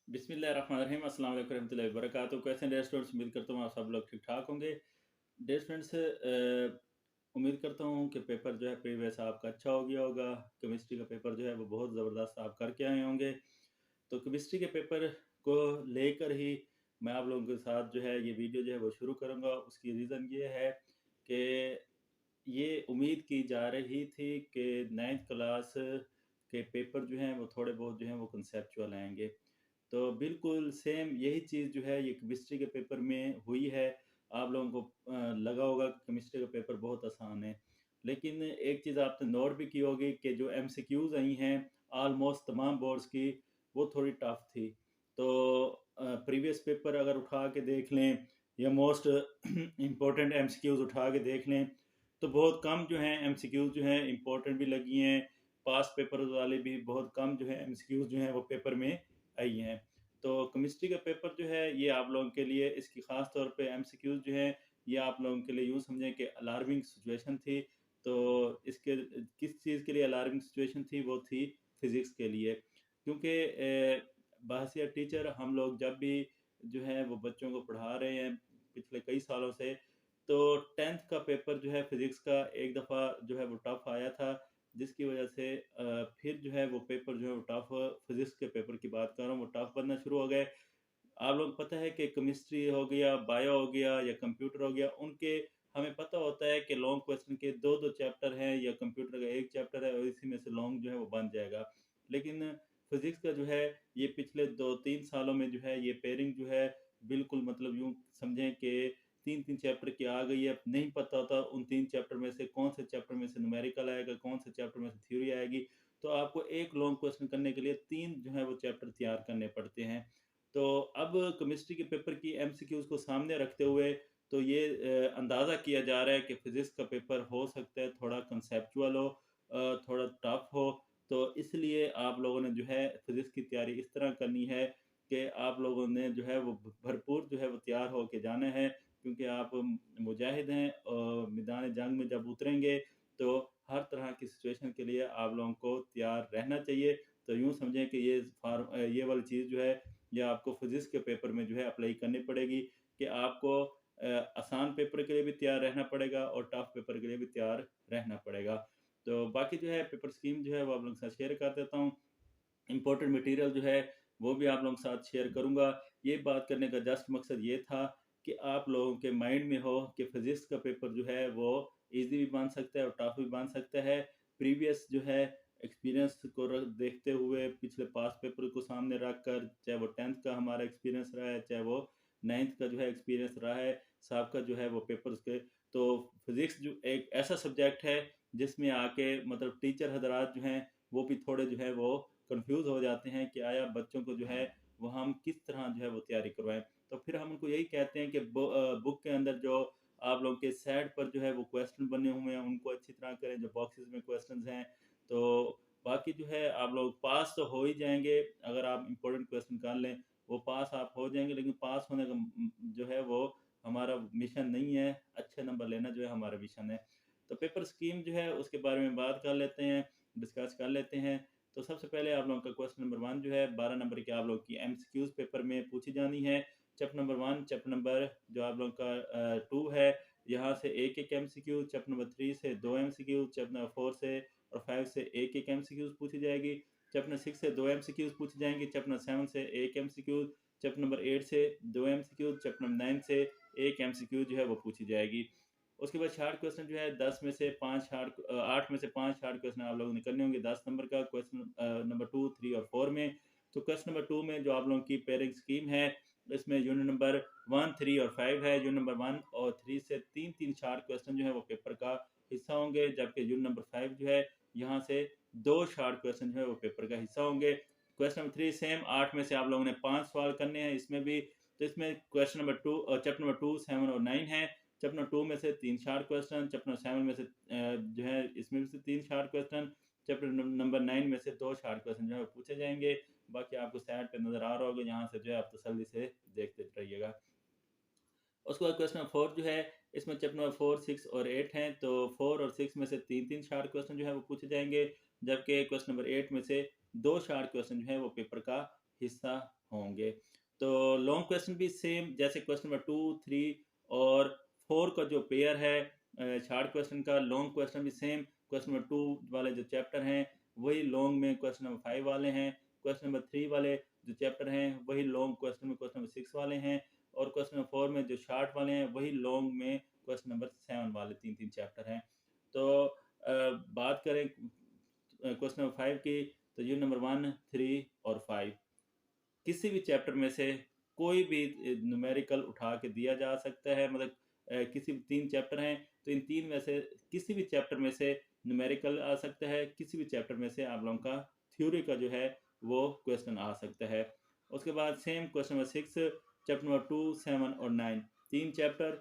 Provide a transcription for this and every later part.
बिस्मिल्लाहिर्रहमानिर्रहीम अस्सलाम वालेकुम रहमतुल्लाहि व बरकातहू। कैसे हैं रेस्टोरेंट्स? उम्मीद करता हूँ आप सब लोग ठीक ठाक होंगे। रेस्टोरेंट्स उम्मीद करता हूँ कि पेपर जो है प्रीवियस आपका अच्छा हो गया होगा। केमिस्ट्री का पेपर जो है वो बहुत ज़बरदस्त आप करके आए होंगे। तो केमिस्ट्री के पेपर को लेकर ही मैं आप लोगों के साथ जो है ये वीडियो जो है वो शुरू करूँगा। उसकी रीज़न ये है कि ये उम्मीद की जा रही थी कि 9th क्लास के पेपर जो हैं वो थोड़े बहुत जो हैं वो कंसेप्चुअल आएँगे। तो बिल्कुल सेम यही चीज़ जो है ये केमिस्ट्री के पेपर में हुई है। आप लोगों को लगा होगा कि केमिस्ट्री का पेपर बहुत आसान है। लेकिन एक चीज़ आपने नोट भी की होगी कि जो एमसीक्यूज़ आई हैं ऑलमोस्ट तमाम बोर्ड्स की, वो थोड़ी टफ थी। तो प्रीवियस पेपर अगर उठा के देख लें या मोस्ट इम्पोर्टेंट एमसीक्यूज़ उठा के देख लें, तो बहुत कम जो हैं एमसीक्यूज़ जो हैं इम्पोर्टेंट भी लगी हैं। पास्ट पेपर वाले भी बहुत कम जो है एमसीक्यूज़ जो हैं वो पेपर में आई हैं। तो केमिस्ट्री का पेपर जो है ये आप लोगों के लिए इसकी ख़ास तौर पे एमसीक्यूज़ जो हैं ये आप लोगों के लिए यूँ समझें कि अलार्मिंग सिचुएशन थी। तो इसके किस चीज़ के लिए अलार्मिंग सिचुएशन थी, वो थी फ़िज़िक्स के लिए। क्योंकि बहसियत टीचर हम लोग जब भी जो है वो बच्चों को पढ़ा रहे हैं पिछले कई सालों से, तो 10th का पेपर जो है फ़िज़िक्स का एक दफ़ा जो है वो टफ़ आया था, जिसकी वजह से फिर जो है वो पेपर जो है वो टफ़ फ़िज़िक्स के पेपर की बात कर रहा हूँ, वो टफ़ बनना शुरू हो गए। आप लोगों को पता है कि केमिस्ट्री हो गया, बायो हो गया या कंप्यूटर हो गया, उनके हमें पता होता है कि लॉन्ग क्वेश्चन के 2-2 चैप्टर हैं या कंप्यूटर का 1 चैप्टर है और इसी में से लॉन्ग जो है वो बन जाएगा। लेकिन फिज़िक्स का जो है ये पिछले 2-3 सालों में जो है ये पेयरिंग जो है बिल्कुल मतलब यूँ समझें कि 3-3 चैप्टर की आ गई है। नहीं पता होता उन 3 चैप्टर में से कौन से चैप्टर में से न्यूमेरिकल आएगा, कौन से चैप्टर में से थ्योरी आएगी। तो आपको एक लॉन्ग क्वेश्चन करने के लिए 3 जो है वो चैप्टर तैयार करने पड़ते हैं। तो अब केमिस्ट्री के पेपर की एमसीक्यूज़ को सामने रखते हुए तो ये अंदाज़ा किया जा रहा है कि फ़िज़िक्स का पेपर हो सकता है थोड़ा कंसेप्चुअल हो, थोड़ा टफ़ हो। तो इसलिए आप लोगों ने जो है फ़िज़िक्स की तैयारी इस तरह करनी है कि आप लोगों ने जो है वो भरपूर जो है वो तैयार होके जाना है, क्योंकि आप मुजाहिद हैं और मैदान जंग में जब उतरेंगे तो हर तरह की सिचुएशन के लिए आप लोगों को तैयार रहना चाहिए। तो यूँ समझें कि ये वाली चीज़ जो है ये आपको फिज़िक्स के पेपर में जो है अप्लाई करनी पड़ेगी कि आपको आसान पेपर के लिए भी तैयार रहना पड़ेगा और टफ़ पेपर के लिए भी तैयार रहना पड़ेगा। तो बाकी जो है पेपर स्कीम जो है वो आप लोगों के साथ शेयर कर देता हूँ। इम्पोर्टेंट मटेरियल जो है वो भी आप लोगों के साथ शेयर करूँगा। ये बात करने का जस्ट मकसद ये था कि आप लोगों के माइंड में हो कि फिज़िक्स का पेपर जो है वो ईज़ी भी बन सकता है और टफ भी बन सकता है। प्रीवियस जो है एक्सपीरियंस को देखते हुए पिछले पास्ट पेपर को सामने रख कर, चाहे वो 10th का हमारा एक्सपीरियंस रहा है, चाहे वो 9th का जो है एक्सपीरियंस रहा है, सबका जो है वो पेपर्स के। तो फिज़िक्स जो एक ऐसा सब्जेक्ट है जिसमें आके मतलब टीचर हज़रात जो हैं वो भी थोड़े जो है वो कन्फ्यूज़ हो जाते हैं कि आया बच्चों को जो है वो हम किस तरह जो है वो तैयारी करवाएँ। तो फिर हम उनको यही कहते हैं कि बुक के अंदर जो आप लोगों के सेट पर जो है वो क्वेश्चन बने हुए हैं, उनको अच्छी तरह करें, जो बॉक्सेस में क्वेश्चंस हैं। तो बाकी जो है आप लोग पास तो हो ही जाएँगे, अगर आप इम्पोर्टेंट क्वेश्चन कर लें, वो पास आप हो जाएँगे, लेकिन पास होने का जो है वो हमारा मिशन नहीं है, अच्छे नंबर लेना जो है हमारा मिशन है। तो पेपर स्कीम जो है उसके बारे में बात कर लेते हैं, डिस्कस कर लेते हैं। तो सबसे पहले आप लोगों का क्वेश्चन नंबर 1 जो है 12 नंबर की आप लोगों की एमसीक्यूज़ पेपर में पूछी जानी है। चैप्टर नंबर 1, चैप्टर नंबर जो आप लोगों का 2 है, यहाँ से 1-1 एमसीक्यू, चैप्टर नंबर 3 से 2 एमसीक्यू, चैप्टर नंबर 4 से और 5 से 1-1 एमसीक्यूज़ पूछी जाएगी। चैप्टर नंबर 6 से 2 एमसीक्यूज़ पूछी जाएँगी, चैप्टर नंबर 7 से 1 एमसीक्यू, चैप्टर नंबर 8 से 2 एमसीक्यू, चैप्टर नंबर 9 से 1 एमसीक्यू जो है वो पूछी जाएगी। उसके बाद शार्ट क्वेश्चन जो है 10 में से 8 में से 5 शार्ट क्वेश्चन आप लोगों ने करने होंगे 10 नंबर का क्वेश्चन नंबर 2, 3 और 4 में। तो क्वेश्चन नंबर 2 में जो आप लोगों की पेयरिंग स्कीम है, इसमें यूनिट नंबर 1, 3 और 5 है। यूनिट नंबर 1 और 3 से 3-3 शार्ट क्वेश्चन जो है वो पेपर का हिस्सा होंगे, जबकि यूनिट नंबर 5 जो है यहाँ से 2 शार्ट क्वेश्चन जो है वो पेपर का हिस्सा होंगे। क्वेश्चन नंबर 3 सेम 8 में से आप लोगों ने 5 सवाल करने हैं इसमें भी। तो इसमें क्वेश्चन नंबर 2 चैप्टर नंबर 2, 7 और 9 है। चैप्टर नंबर 2 में से 3 शार्ट क्वेश्चन, चैप्टर नंबर 7 में से जो है इसमें भी से 3 शार्ट क्वेश्चन, चैप्टर नंबर 9 में से 2 शार्ट क्वेश्चन जो है वो पूछे जाएँगे। बाकी आपको साइड पे नज़र आ रहा होगा, यहाँ से जो है आप तसल्ली से देखते रहिएगा। उसके बाद क्वेश्चन नंबर 4 जो है, इसमें चैप्टर नंबर 4, 6 और 8 हैं, तो 4 और 6 में से 3-3 शार्ट क्वेश्चन जो है वो पूछे जाएँगे, जबकि क्वेश्चन नंबर 8 में से 2 शार्ट क्वेश्चन जो है वो पेपर का हिस्सा होंगे। तो लॉन्ग क्वेश्चन भी सेम, जैसे क्वेश्चन नंबर 2, 3 और 4 का जो पेयर है शॉर्ट क्वेश्चन का, लॉन्ग क्वेश्चन भी सेम, क्वेश्चन नंबर 2 वाले जो चैप्टर हैं वही लॉन्ग में क्वेश्चन नंबर 5 वाले हैं, क्वेश्चन नंबर 3 वाले जो चैप्टर हैं वही लॉन्ग क्वेश्चन में क्वेश्चन नंबर 6 वाले हैं, और क्वेश्चन नंबर 4 में जो शॉर्ट वाले हैं वही लॉन्ग में क्वेश्चन नंबर 7 वाले 3-3 चैप्टर हैं। तो बात करें क्वेश्चन नंबर 5 की, तो यूनिट नंबर 1, 3 और 5 किसी भी चैप्टर में से कोई भी न्यूमेरिकल उठा के दिया जा सकता है, मतलब किसी भी 3 चैप्टर हैं तो इन 3 में से किसी भी चैप्टर में से न्यूमेरिकल आ सकता है, किसी भी चैप्टर में से आप लोगों का थ्योरी का जो है वो क्वेश्चन आ सकता है। उसके बाद same question number 6, chapter number 2, 7 और 9 3 चैप्टर,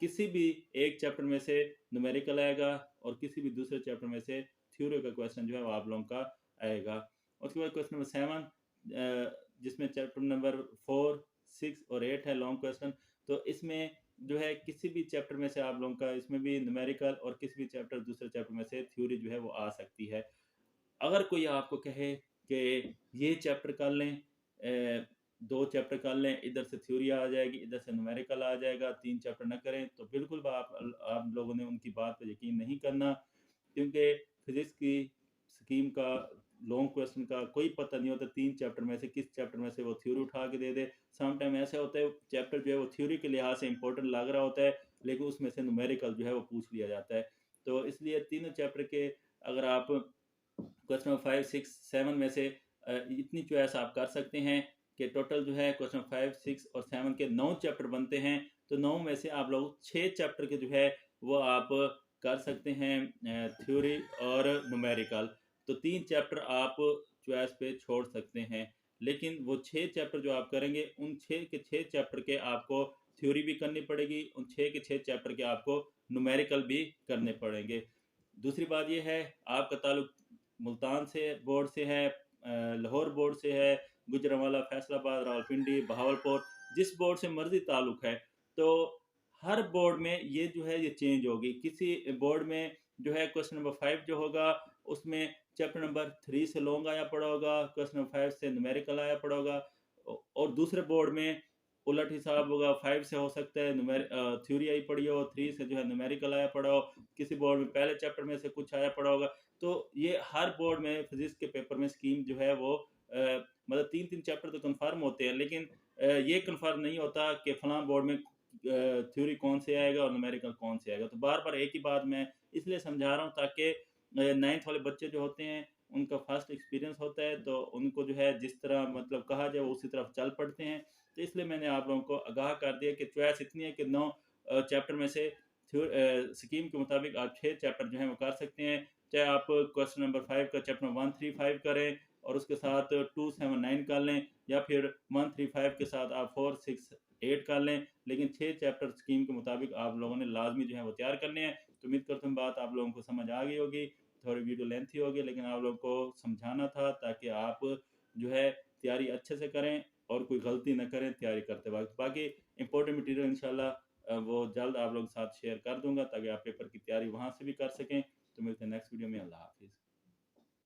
किसी भी एक चैप्टर में से न्यूमेरिकल आएगा और किसी भी दूसरे चैप्टर में से थ्योरी का क्वेश्चन जो है वो आप लोगों का आएगा। उसके बाद क्वेश्चन नंबर 7 जिसमें चैप्टर नंबर 4, 6 और 8 है लॉन्ग क्वेश्चन, तो इसमें जो है किसी भी चैप्टर में से आप लोगों का इसमें भी न्यूमेरिकल और किसी भी चैप्टर दूसरे चैप्टर में से थ्योरी जो है वो आ सकती है। अगर कोई आपको कहे कि ये चैप्टर कर लें, 2 चैप्टर कर लें, इधर से थ्योरी आ जाएगी, इधर से न्यूमेरिकल आ जाएगा, 3 चैप्टर ना करें, तो बिल्कुल आप लोगों ने उनकी बात पे यकीन नहीं करना, क्योंकि फिजिक्स की स्कीम का लॉन्ग क्वेश्चन का कोई पता नहीं होता 3 चैप्टर में से किस चैप्टर में से वो थ्योरी उठा के दे दे। सम टाइम ऐसा होता है चैप्टर जो है वो थ्योरी के लिहाज से इंपॉर्टेंट लग रहा होता है, लेकिन उसमें से न्यूमेरिकल जो है वो पूछ लिया जाता है। तो इसलिए तीनों चैप्टर के अगर आप क्वेश्चन नंबर 5, 6, 7 में से इतनी चॉइस आप कर सकते हैं कि टोटल जो है क्वेश्चन 5, 6 और 7 के 9 चैप्टर बनते हैं, तो 9 में से आप लोग 6 चैप्टर के जो है वो आप कर सकते हैं थ्योरी और न्यूमेरिकल। तो 3 चैप्टर आप चॉइस पे छोड़ सकते हैं, लेकिन वो 6 चैप्टर जो आप करेंगे उन 6 के 6 चैप्टर के आपको थ्योरी भी करनी पड़ेगी, उन 6 के 6 चैप्टर के आपको न्यूमेरिकल भी करने पड़ेंगे। दूसरी बात ये है, आपका ताल्लुक मुल्तान से बोर्ड से है, लाहौर बोर्ड से है, गुजरांवाला, फैसलाबाद, रावलपिंडी, बहावलपुर, जिस बोर्ड से मर्जी ताल्लुक है, तो हर बोर्ड में ये जो है ये चेंज होगी। किसी बोर्ड में जो है क्वेश्चन नंबर 5 जो होगा उसमें चैप्टर नंबर 3 से लॉन्ग आया पड़ा होगा, क्वेश्चन नंबर 5 से न्यूमेरिकल आया पड़ा होगा, और दूसरे बोर्ड में उलट हिसाब होगा, 5 से हो सकता है थ्योरी आई पड़ी हो, 3 से जो है न्यूमेरिकल आया पड़ा हो, किसी बोर्ड में पहले चैप्टर में से कुछ आया पड़ा होगा। तो ये हर बोर्ड में फिजिक्स के पेपर में स्कीम जो है वो मतलब 3-3 चैप्टर तो कंफर्म होते हैं, लेकिन ये कंफर्म नहीं होता कि फलां बोर्ड में थ्योरी कौन से आएगा और न्यूमेरिकल कौन से आएगा। तो बार-बार एक ही बात मैं इसलिए समझा रहा हूँ ताकि 9th वाले बच्चे जो होते हैं उनका फर्स्ट एक्सपीरियंस होता है, तो उनको जो है जिस तरह मतलब कहा जाए वो उसी तरफ चल पड़ते हैं। तो इसलिए मैंने आप लोगों को आगाह कर दिया कि चॉइस इतनी है कि 9 चैप्टर में से स्कीम के मुताबिक आप 6 चैप्टर जो हैं वो कर सकते हैं। चाहे आप क्वेश्चन नंबर 5 का चैप्टर 1, 3, 5 करें और उसके साथ 2, 7, 9 कर लें, या फिर 1, 3, 5 के साथ आप 4, 6, 8 कर लें, लेकिन 6 चैप्टर स्कीम के मुताबिक आप लोगों ने लाजमी जो है वो तैयार करने हैं। तो उम्मीद करता हूँ बात आप लोगों को समझ आ गई होगी। थोड़ी वीडियो लेंथी होगी, लेकिन आप लोगों को समझाना था ताकि आप जो है तैयारी अच्छे से करें और कोई गलती ना करें तैयारी करते वक्त। बाकी इंपॉर्टेंट मटेरियल इंशाल्लाह वो जल्द आप लोगों के साथ शेयर कर दूंगा ताकि आप पेपर की तैयारी वहाँ से भी कर सकें। तो मिलते हैं नेक्स्ट वीडियो में। अल्लाह हाफिज़।